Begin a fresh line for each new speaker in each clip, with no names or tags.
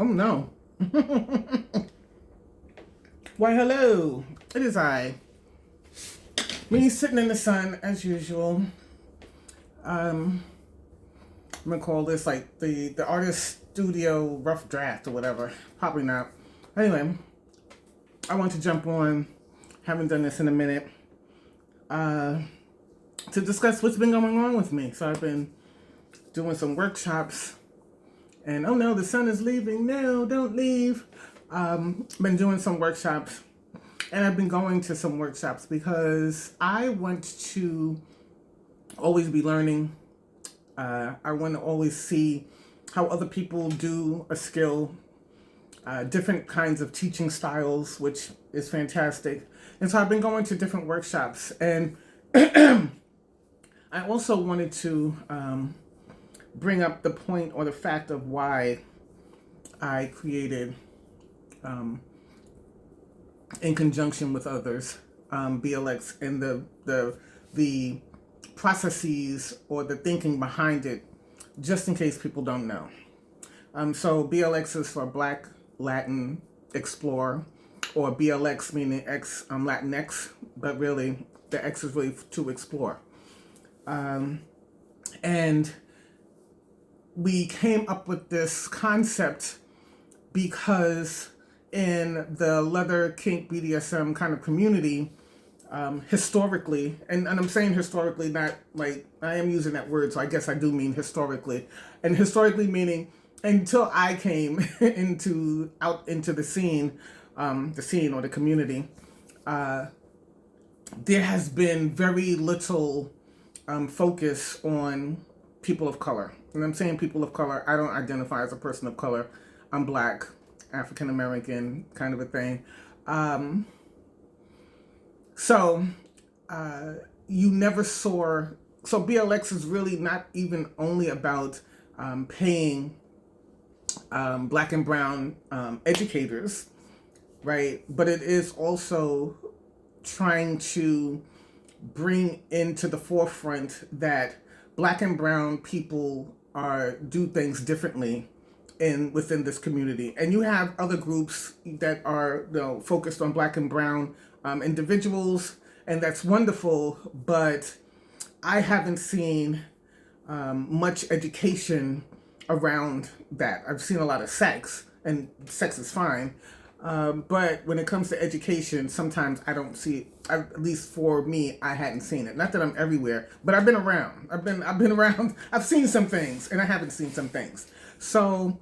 Oh no. Why, hello. It is I. Me sitting in the sun as usual. Um, I'm gonna call this like the artist studio rough draft or whatever. Probably not. Anyway, I want to jump on. Haven't done this in a minute. Uh, to discuss what's been going on with me. So I've been doing some workshops, and oh no, the sun is leaving. No, don't leave. Been doing some workshops, and I've been going to some workshops because I want to always be learning. I want to always see how other people do a skill, different kinds of teaching styles, which is fantastic. And so I've been going to different workshops, and I also wanted to bring up the point or the fact of why I created, in conjunction with others, BLX, and the processes or the thinking behind it, just in case people don't know. So BLX is for Black Latin Explorer, or BLX meaning X, Latinx, but really the X is really to explore. And we came up with this concept because in the leather kink BDSM kind of community, historically, and I'm saying historically, not like I am using that word, so I guess I do mean historically, and historically meaning until I came out into the scene or the community, there has been very little focus on people of color. And I'm saying people of color, I don't identify as a person of color. I'm Black, African American, kind of a thing. So you never saw. So BLX is really not even only about paying Black and brown educators, right? But it is also trying to bring into the forefront that Black and brown people do things differently within this community. And you have other groups that are focused on Black and brown individuals, and that's wonderful, but I haven't seen much education around that. I've seen a lot of sex, and sex is fine, but when it comes to education, sometimes I don't see it. At least for me, I hadn't seen it. Not that I'm everywhere, but I've been around. I've been around. I've seen some things, and I haven't seen some things. So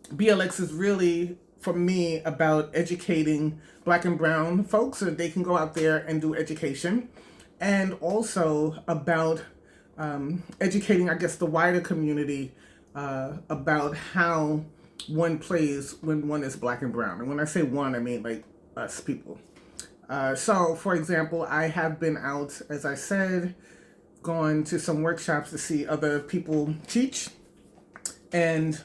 BLX is really, for me, about educating Black and brown folks so that they can go out there and do education, and also about educating, I guess, the wider community about how one plays when one is Black and brown. And when I say one, I mean like us people. So, for example, I have been out, as I said, gone to some workshops to see other people teach, and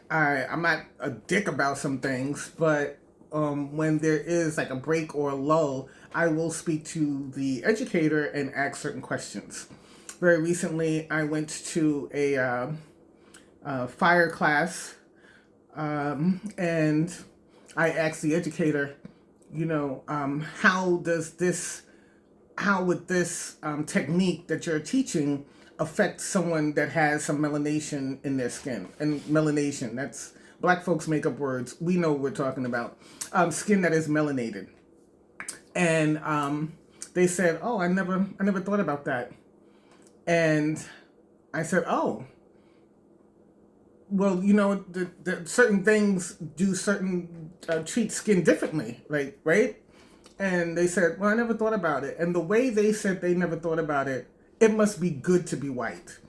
I'm not a dick about some things, but when there is like a break or a lull, I will speak to the educator and ask certain questions. Very recently, I went to a fire class, and I asked the educator, how would this technique that you're teaching affect someone that has some melanation in their skin? And melanation, that's Black folks make up words. We know what we're talking about. Skin that is melanated. And they said, "Oh, I never thought about that." And I said, "Oh, well, the certain things do certain treat skin differently, like, right?" And they said, "Well, I never thought about it." And the way they said they never thought about it, it must be good to be white.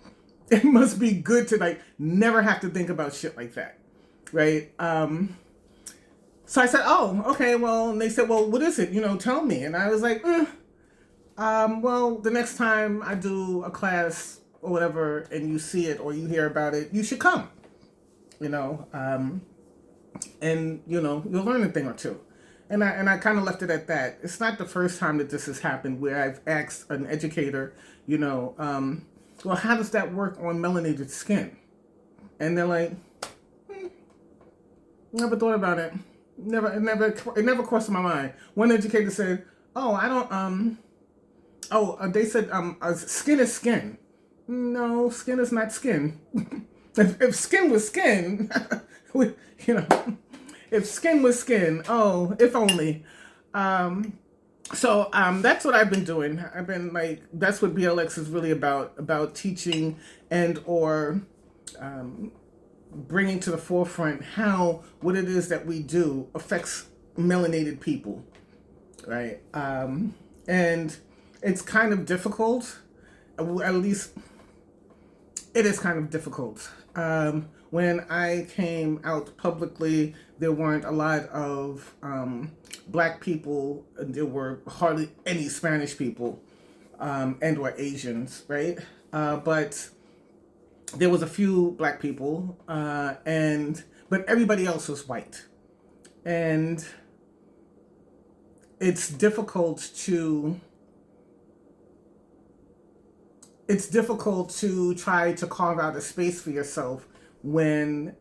It must be good to like never have to think about shit like that, right? So I said, "Oh, okay, well," and they said, "Well, what is it? Tell me." And I was like, well, the next time I do a class or whatever, and you see it or you hear about it, you should come, and you'll learn a thing or two." And I kind of left it at that. It's not the first time that this has happened where I've asked an educator, well, how does that work on melanated skin? And they're like, Never thought about it. It never crossed my mind. One educator said, "Oh, I don't. They said, skin is skin. No, skin is not skin. if skin was skin, you know, if skin was skin, oh, if only." That's what I've been doing. I've been like, that's what BLX is really about teaching and or bringing to the forefront how what it is that we do affects melanated people, right? And it's kind of difficult, at least it is kind of difficult. When I came out publicly, there weren't a lot of black people, and there were hardly any Spanish people and or Asians, right? But there was a few black people, but everybody else was white, and it's difficult to try to carve out a space for yourself when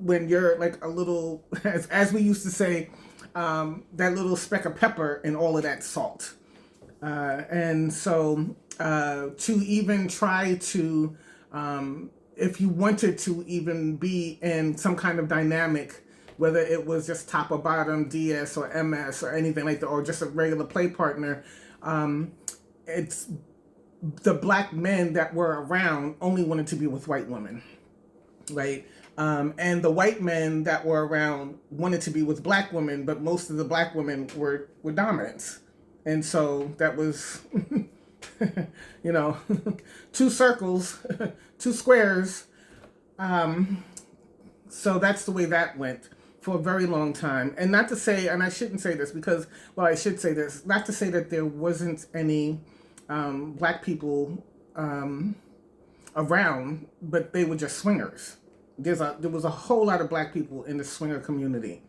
you're like a little, as we used to say, that little speck of pepper in all of that salt. And so to even try to, if you wanted to even be in some kind of dynamic, whether it was just top or bottom, DS or MS or anything like that, or just a regular play partner, it's the black men that were around only wanted to be with white women, right? And the white men that were around wanted to be with black women, but most of the black women were dominants. And so that was, two circles, two squares. So that's the way that went for a very long time. And not to say, and I shouldn't say this because, well, I should say this, not to say that there wasn't any black people around, but they were just swingers. There was a whole lot of black people in the swinger community.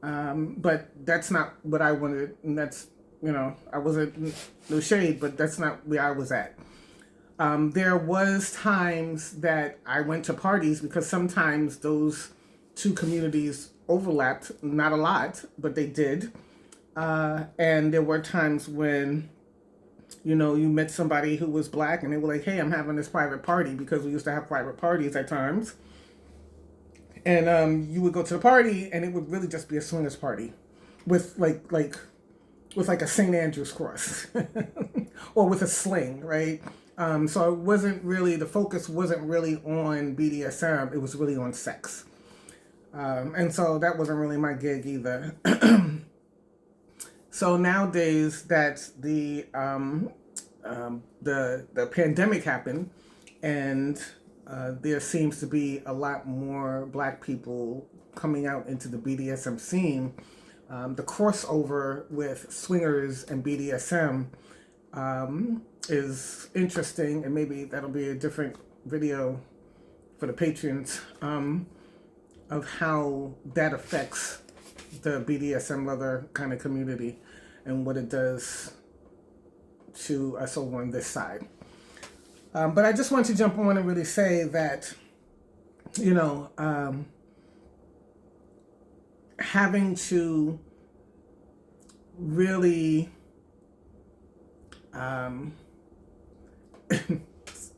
But that's not what I wanted, and that's, I wasn't, no shade, but that's not where I was at. There was times that I went to parties because sometimes those two communities overlapped, not a lot, but they did. And there were times when, you met somebody who was black and they were like, hey, I'm having this private party, because we used to have private parties at times. And you would go to the party and it would really just be a swingers party with like a St. Andrew's cross or with a sling, right? So it wasn't really, the focus wasn't really on BDSM, it was really on sex. And so that wasn't really my gig either. So nowadays that the pandemic happened, and there seems to be a lot more black people coming out into the BDSM scene. The crossover with swingers and BDSM is interesting, and maybe that'll be a different video for the patrons of how that affects the BDSM leather kind of community and what it does to us over on this side. But I just want to jump on and really say that, having to really, and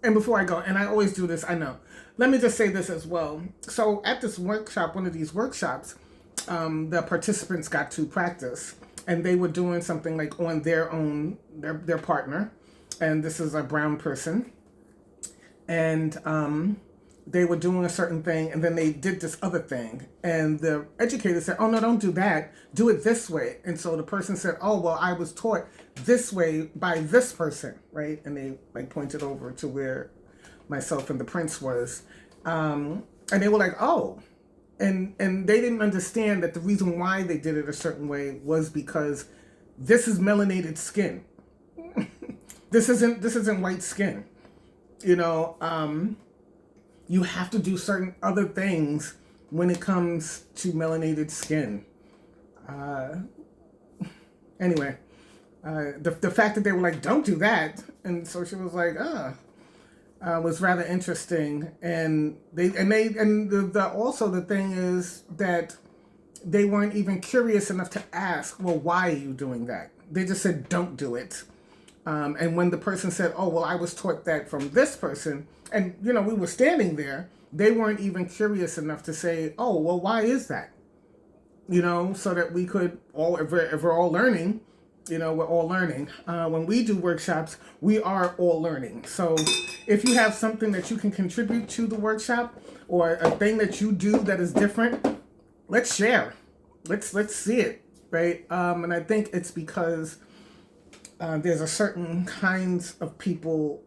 before I go, and I always do this, I know, let me just say this as well. So at this workshop, one of these workshops, the participants got to practice, and they were doing something like on their own, their partner, and this is a brown person, and they were doing a certain thing, and then they did this other thing, and the educator said, oh no, don't do that, do it this way. And so the person said, oh well, I was taught this way by this person, right? And they like pointed over to where myself and the prince was, and they were like, oh. And they didn't understand that the reason why they did it a certain way was because this is melanated skin. This isn't white skin. You have to do certain other things when it comes to melanated skin. Anyway, the fact that they were like, don't do that, and so she was like, was rather interesting, and also the thing is that they weren't even curious enough to ask, well, why are you doing that? They just said, don't do it. And when the person said, oh, well, I was taught that from this person, and we were standing there, they weren't even curious enough to say, oh, well, why is that? So that we could all, if we're all learning, we're all learning. When we do workshops, we are all learning. So if you have something that you can contribute to the workshop, or a thing that you do that is different, let's share. Let's see it, right? And I think it's because there's a certain kinds of people,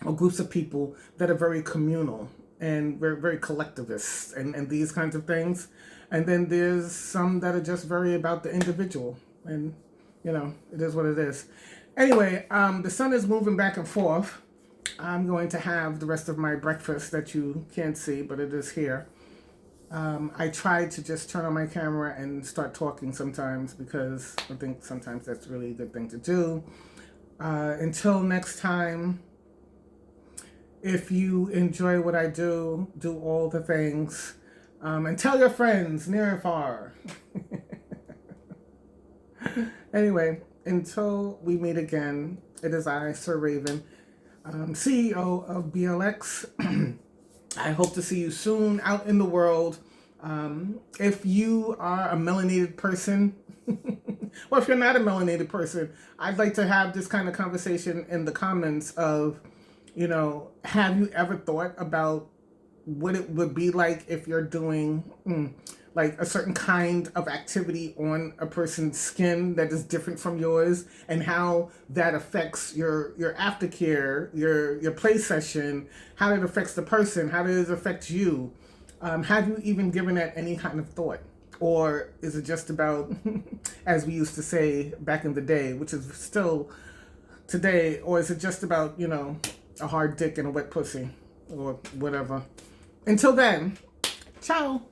or groups of people that are very communal and very, very collectivist and these kinds of things. And then there's some that are just very about the individual. And, it is what it is. Anyway, the sun is moving back and forth. I'm going to have the rest of my breakfast that you can't see, but it is here. I try to just turn on my camera and start talking sometimes because I think sometimes that's really a good thing to do. Until next time, if you enjoy what I do, do all the things. And tell your friends near and far. Anyway, until we meet again, it is I, Sir Raven, CEO of BLX. I hope to see you soon out in the world. If you are a melanated person, or if you're not a melanated person, I'd like to have this kind of conversation in the comments of, have you ever thought about what it would be like if you're doing like a certain kind of activity on a person's skin that is different from yours, and how that affects your aftercare, your play session, how it affects the person, how does it affect you? Have you even given that any kind of thought? Or is it just about, as we used to say back in the day, which is still today, or is it just about, a hard dick and a wet pussy or whatever? Until then, ciao.